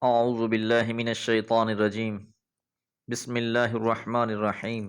اعوذ باللہ من الشیطان الرجیم بسم اللہ الرحمن الرحیم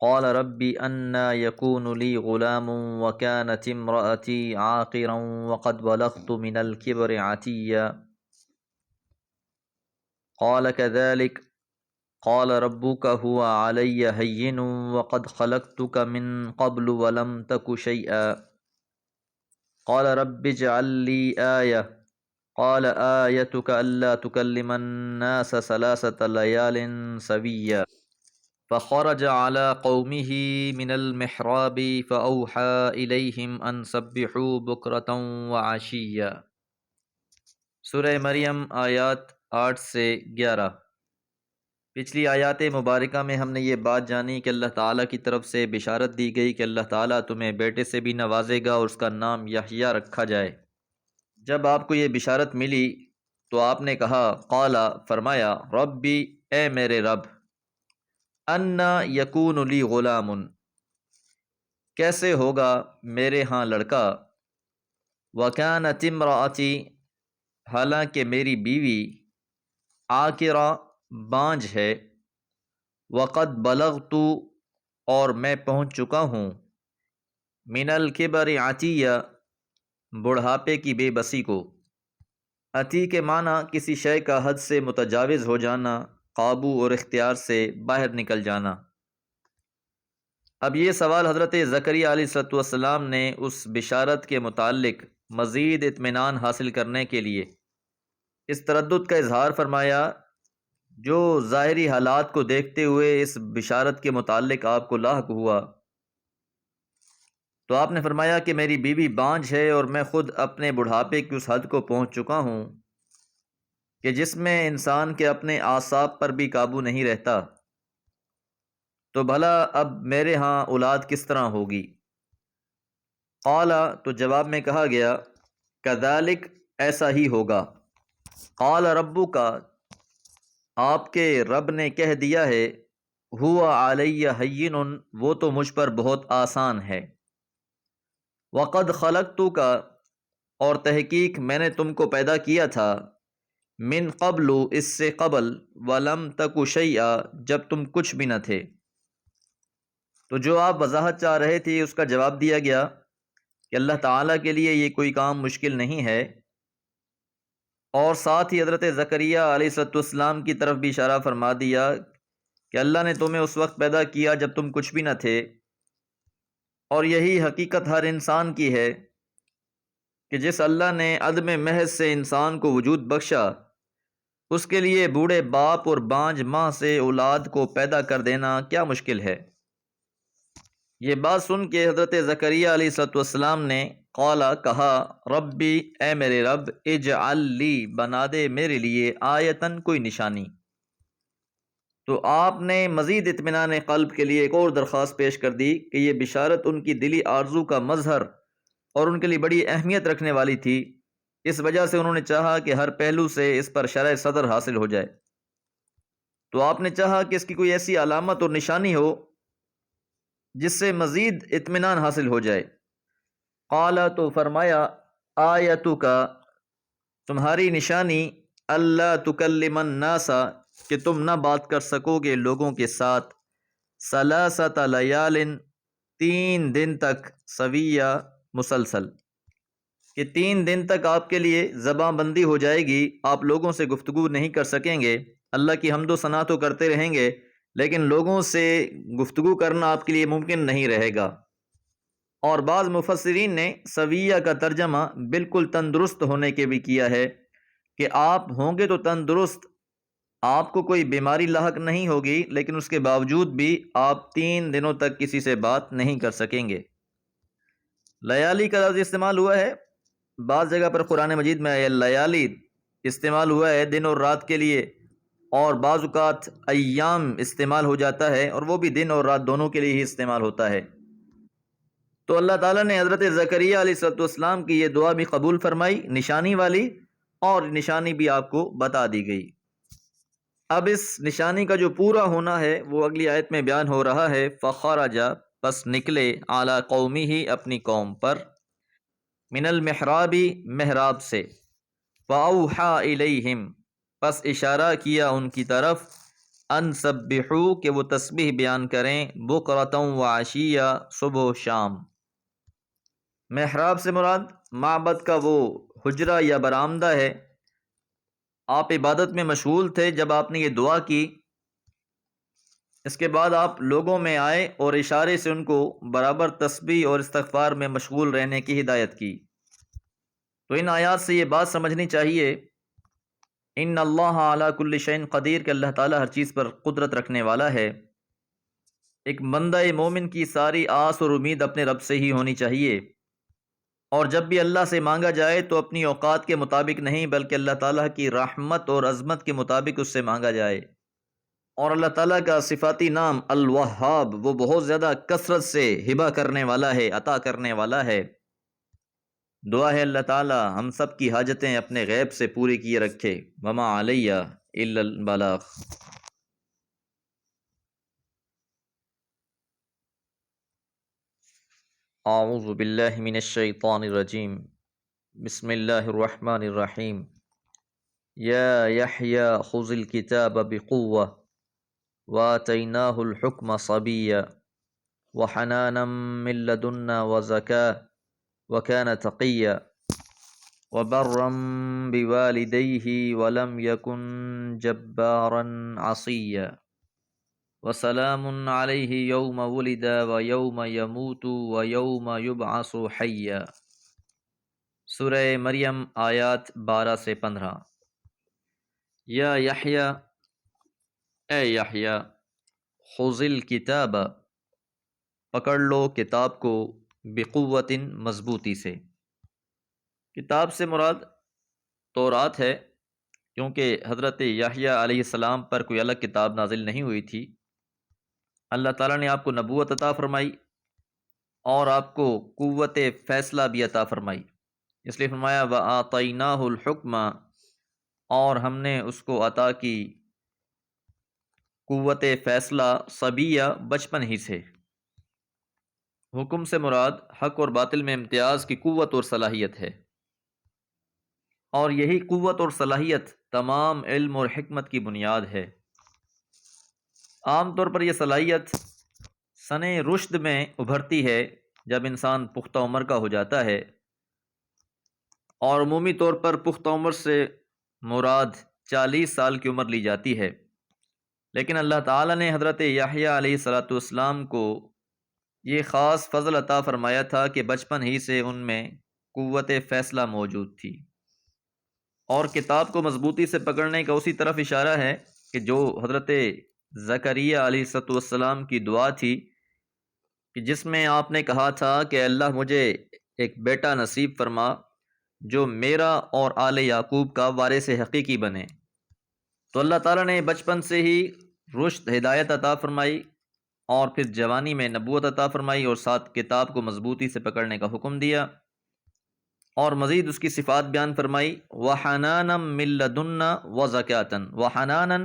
قال رب انا یکون لی غلام وکانت امرأتی عاقرا وقد بلغت من الكبر عتیا قال كذلك قال ربك هو علی هین وقد خلقتك من قبل ولم تك شیئا قال رب اجعل لی آیہ قال آیتك ألا تكلم الناس 3 ليال سويا فخرج على قومه من المحراب فأوحى إليهم أن سبحوا بكرة وعشيا۔ سورہ مریم آیات 8 سے 11۔ پچھلی آیات مبارکہ میں ہم نے یہ بات جانی کہ اللہ تعالیٰ کی طرف سے بشارت دی گئی کہ اللہ تعالیٰ تمہیں بیٹے سے بھی نوازے گا اور اس کا نام یحییٰ رکھا جائے۔ جب آپ کو یہ بشارت ملی تو آپ نے کہا، قالا فرمایا، ربی اے میرے رب، انا یکون لی غلام کیسے ہوگا میرے ہاں لڑکا، وکانت امرأتی حالانکہ میری بیوی، عاقرہ بانجھ ہے، وقد بلغت اور میں پہنچ چکا ہوں، من الکبر عتیہ بڑھاپے کی بے بسی کو۔ عتی کے معنی کسی شے کا حد سے متجاوز ہو جانا، قابو اور اختیار سے باہر نکل جانا۔ اب یہ سوال حضرت زکریا علیہ السلام نے اس بشارت کے متعلق مزید اطمینان حاصل کرنے کے لیے اس تردد کا اظہار فرمایا جو ظاہری حالات کو دیکھتے ہوئے اس بشارت کے متعلق آپ کو لاحق ہوا۔ تو آپ نے فرمایا کہ میری بیوی بانجھ ہے اور میں خود اپنے بڑھاپے کی اس حد کو پہنچ چکا ہوں کہ جس میں انسان کے اپنے اعصاب پر بھی قابو نہیں رہتا، تو بھلا اب میرے ہاں اولاد کس طرح ہوگی؟ قالا تو جواب میں کہا گیا، کذالک ایسا ہی ہوگا، قال ربک آپ کے رب نے کہہ دیا ہے، ہوا علی ہین وہ تو مجھ پر بہت آسان ہے، وقد خلقتک اور تحقیق میں نے تم کو پیدا کیا تھا، من قبل اس سے قبل، ولم تک شیئا جب تم کچھ بھی نہ تھے۔ تو جو آپ وضاحت چاہ رہے تھے اس کا جواب دیا گیا کہ اللہ تعالیٰ کے لیے یہ کوئی کام مشکل نہیں ہے، اور ساتھ ہی حضرت زکریا علیہ السلام کی طرف بھی اشارہ فرما دیا کہ اللہ نے تمہیں اس وقت پیدا کیا جب تم کچھ بھی نہ تھے، اور یہی حقیقت ہر انسان کی ہے کہ جس اللہ نے عدم محض سے انسان کو وجود بخشا، اس کے لیے بوڑھے باپ اور بانجھ ماں سے اولاد کو پیدا کر دینا کیا مشکل ہے۔ یہ بات سن کے حضرت زکریا علیہ السلام نے قالا کہا، ربی اے میرے رب، اجعل لی بنا دے میرے لیے آیتن کوئی نشانی۔ تو آپ نے مزید اطمینان قلب کے لیے ایک اور درخواست پیش کر دی کہ یہ بشارت ان کی دلی آرزو کا مظہر اور ان کے لیے بڑی اہمیت رکھنے والی تھی، اس وجہ سے انہوں نے چاہا کہ ہر پہلو سے اس پر شرح صدر حاصل ہو جائے۔ تو آپ نے چاہا کہ اس کی کوئی ایسی علامت اور نشانی ہو جس سے مزید اطمینان حاصل ہو جائے۔ قالا تو فرمایا، آیتک تمہاری نشانی، اللہ تکلم الناس کہ تم نہ بات کر سکو گے لوگوں کے ساتھ، 3 لیال 3 دن تک، سویہ مسلسل، کہ 3 دن تک آپ کے لیے زباں بندی ہو جائے گی، آپ لوگوں سے گفتگو نہیں کر سکیں گے، اللہ کی حمد و ثنا تو کرتے رہیں گے لیکن لوگوں سے گفتگو کرنا آپ کے لیے ممکن نہیں رہے گا۔ اور بعض مفسرین نے سویہ کا ترجمہ بالکل تندرست ہونے کے بھی کیا ہے کہ آپ ہوں گے تو تندرست، آپ کو کوئی بیماری لاحق نہیں ہوگی، لیکن اس کے باوجود بھی آپ 3 دنوں تک کسی سے بات نہیں کر سکیں گے۔ لیالی کا لفظ استعمال ہوا ہے، بعض جگہ پر قرآن مجید میں لیالی استعمال ہوا ہے دن اور رات کے لیے، اور بعض اوقات ایام استعمال ہو جاتا ہے اور وہ بھی دن اور رات دونوں کے لیے ہی استعمال ہوتا ہے۔ تو اللہ تعالیٰ نے حضرت زکریا علیہ السلام کی یہ دعا بھی قبول فرمائی، نشانی والی، اور نشانی بھی آپ کو بتا دی گئی۔ اب اس نشانی کا جو پورا ہونا ہے وہ اگلی آیت میں بیان ہو رہا ہے، فخرج پس نکلے، اعلیٰ قومی ہی اپنی قوم پر، من المحرابی محراب سے، فاوحا الیہم پس اشارہ کیا ان کی طرف ان سبحو کہ وہ تسبیح بیان کریں بکرۃ و عشیہ صبح و شام۔ محراب سے مراد معبد کا وہ حجرہ یا برآمدہ ہے۔ آپ عبادت میں مشغول تھے جب آپ نے یہ دعا کی، اس کے بعد آپ لوگوں میں آئے اور اشارے سے ان کو برابر تسبیح اور استغفار میں مشغول رہنے کی ہدایت کی۔ تو ان آیات سے یہ بات سمجھنی چاہیے ان اللہ علی کل شیء قدیر کہ اللہ تعالیٰ ہر چیز پر قدرت رکھنے والا ہے۔ ایک بندہ مومن کی ساری آس اور امید اپنے رب سے ہی ہونی چاہیے، اور جب بھی اللہ سے مانگا جائے تو اپنی اوقات کے مطابق نہیں بلکہ اللہ تعالیٰ کی رحمت اور عظمت کے مطابق اس سے مانگا جائے۔ اور اللہ تعالیٰ کا صفاتی نام الوہاب، وہ بہت زیادہ کثرت سے ہبہ کرنے والا ہے، عطا کرنے والا ہے۔ دعا ہے اللہ تعالیٰ ہم سب کی حاجتیں اپنے غیب سے پوری کیے رکھے۔ وما علیہ الا البلاغ۔ اعوذ باللہ من الشیطان الرجیم، بسم اللہ الرحمن الرحیم۔ یا یحییٰ خذ الکتاب بقوة وآتیناہ الحکم صبیا وحنانا من لدنا وزکاة وكان تقیا وبرا بوالدیہ ولم یکن جبارا عصیا وسلام علیہ یوم ولد ویوم یموت ویوم یبعث حیا۔ سورہ مریم آیات 12 سے 15۔ یا یحییٰ، اے یحییٰ، خذ الکتاب، پکڑ لو کتاب کو، بقوت، مضبوطی سے۔ کتاب سے مراد تورات ہے، کیونکہ حضرت یحییٰ علیہ السلام پر کوئی الگ کتاب نازل نہیں ہوئی تھی۔ اللہ تعالیٰ نے آپ کو نبوت عطا فرمائی اور آپ کو قوت فیصلہ بھی عطا فرمائی، اس لیے فرمایا وَآتَيْنَاهُ الْحُكْمَ، اور ہم نے اس کو عطا کی قوت فیصلہ صبیہ، بچپن ہی سے۔ حکم سے مراد حق اور باطل میں امتیاز کی قوت اور صلاحیت ہے، اور یہی قوت اور صلاحیت تمام علم اور حکمت کی بنیاد ہے۔ عام طور پر یہ صلاحیت سن رشد میں ابھرتی ہے جب انسان پختہ عمر کا ہو جاتا ہے، اور عمومی طور پر پختہ عمر سے مراد 40 سال کی عمر لی جاتی ہے۔ لیکن اللہ تعالیٰ نے حضرت یحییٰ علیہ السلام کو یہ خاص فضل عطا فرمایا تھا کہ بچپن ہی سے ان میں قوت فیصلہ موجود تھی، اور کتاب کو مضبوطی سے پکڑنے کا اسی طرف اشارہ ہے کہ جو حضرت زکریا علیہ السلام کی دعا تھی، کہ جس میں آپ نے کہا تھا کہ اللہ مجھے ایک بیٹا نصیب فرما جو میرا اور آل یعقوب کا وارث حقیقی بنے۔ تو اللہ تعالیٰ نے بچپن سے ہی رشد، ہدایت عطا فرمائی، اور پھر جوانی میں نبوت عطا فرمائی، اور ساتھ کتاب کو مضبوطی سے پکڑنے کا حکم دیا، اور مزید اس کی صفات بیان فرمائی۔ وحنانا من لدنا وزکاة، وحنانا،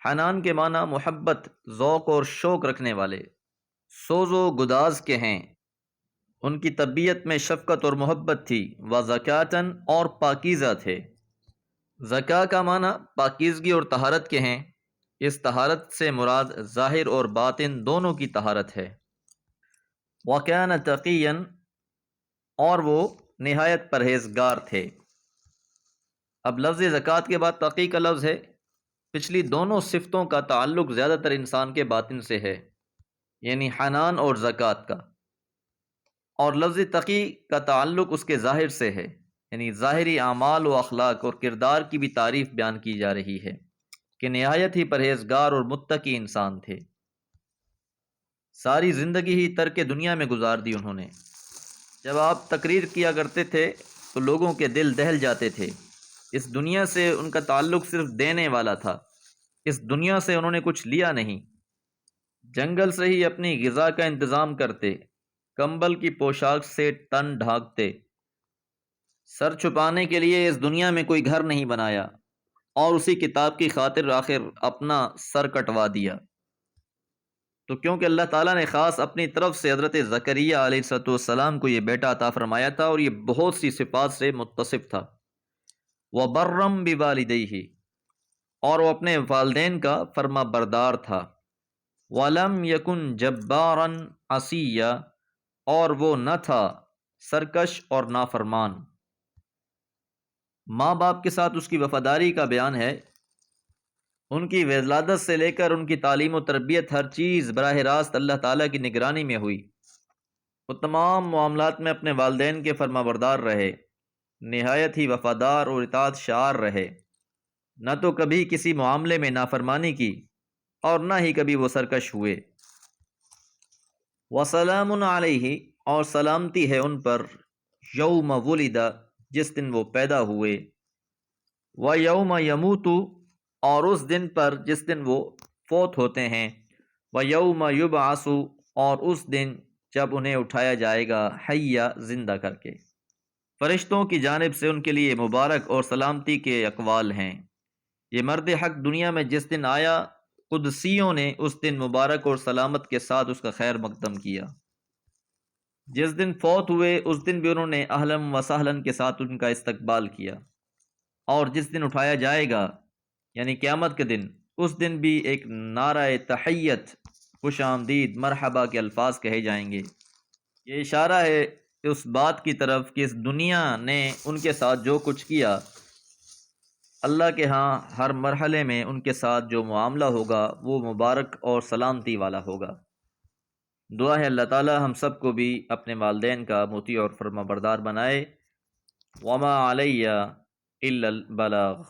حنان کے معنی محبت، ذوق اور شوق رکھنے والے، سوز و گداز کے ہیں، ان کی طبیعت میں شفقت اور محبت تھی۔ وزکاة، اور پاکیزہ تھے۔ زکاة کا معنی پاکیزگی اور طہارت کے ہیں، اس طہارت سے مراد ظاہر اور باطن دونوں کی طہارت ہے۔ وَكَانَ تَقِيًّا، اور وہ نہایت پرہیزگار تھے۔ اب لفظ زکوٰۃ کے بعد تقی کا لفظ ہے، پچھلی دونوں صفتوں کا تعلق زیادہ تر انسان کے باطن سے ہے، یعنی حنان اور زکوٰۃ کا، اور لفظ تقی کا تعلق اس کے ظاہر سے ہے، یعنی ظاہری اعمال و اخلاق اور کردار کی بھی تعریف بیان کی جا رہی ہے کہ نہایت ہی پرہیزگار اور متقی انسان تھے۔ ساری زندگی ہی ترک دنیا میں گزار دی انہوں نے۔ جب آپ تقریر کیا کرتے تھے تو لوگوں کے دل دہل جاتے تھے۔ اس دنیا سے ان کا تعلق صرف دینے والا تھا، اس دنیا سے انہوں نے کچھ لیا نہیں۔ جنگل سے ہی اپنی غذا کا انتظام کرتے، کمبل کی پوشاک سے تن ڈھانکتے، سر چھپانے کے لیے اس دنیا میں کوئی گھر نہیں بنایا، اور اسی کتاب کی خاطر آخر اپنا سر کٹوا دیا۔ تو کیونکہ اللہ تعالیٰ نے خاص اپنی طرف سے حضرت زکریا علیہ السلام کو یہ بیٹا عطا فرمایا تھا، اور یہ بہت سی صفات سے متصف تھا، وبرم بوالدیہ، اور وہ اپنے والدین کا فرما بردار تھا، ولم یکن جبارا عصیا، اور وہ نہ تھا سرکش اور نافرمان۔ ماں باپ کے ساتھ اس کی وفاداری کا بیان ہے۔ ان کی ولادت سے لے کر ان کی تعلیم و تربیت، ہر چیز براہ راست اللہ تعالیٰ کی نگرانی میں ہوئی۔ وہ تمام معاملات میں اپنے والدین کے فرما بردار رہے، نہایت ہی وفادار اور اطاعت شعار رہے، نہ تو کبھی کسی معاملے میں نافرمانی کی اور نہ ہی کبھی وہ سرکش ہوئے۔ وسلام علیہ، اور سلامتی ہے ان پر، یوم ولد، جس دن وہ پیدا ہوئے، ویوم یموت، اور اس دن پر جس دن وہ فوت ہوتے ہیں، ویوم یبعث، اور اس دن جب انہیں اٹھایا جائے گا، حیا، زندہ کر کے۔ فرشتوں کی جانب سے ان کے لیے مبارک اور سلامتی کے اقوال ہیں۔ یہ مرد حق دنیا میں جس دن آیا، قدسیوں نے اس دن مبارک اور سلامت کے ساتھ اس کا خیر مقدم کیا۔ جس دن فوت ہوئے اس دن بھی انہوں نے اہلم و سہلن کے ساتھ ان کا استقبال کیا، اور جس دن اٹھایا جائے گا یعنی قیامت کے دن، اس دن بھی ایک نعرہ تحیت، خوش آمدید، مرحبا کے الفاظ کہے جائیں گے۔ یہ اشارہ ہے اس بات کی طرف کہ اس دنیا نے ان کے ساتھ جو کچھ کیا، اللہ کے ہاں ہر مرحلے میں ان کے ساتھ جو معاملہ ہوگا وہ مبارک اور سلامتی والا ہوگا۔ دعا ہے اللہ تعالی ہم سب کو بھی اپنے والدین کا مطیع اور فرما بردار بنائے۔ وما علیہ الا البلاغ۔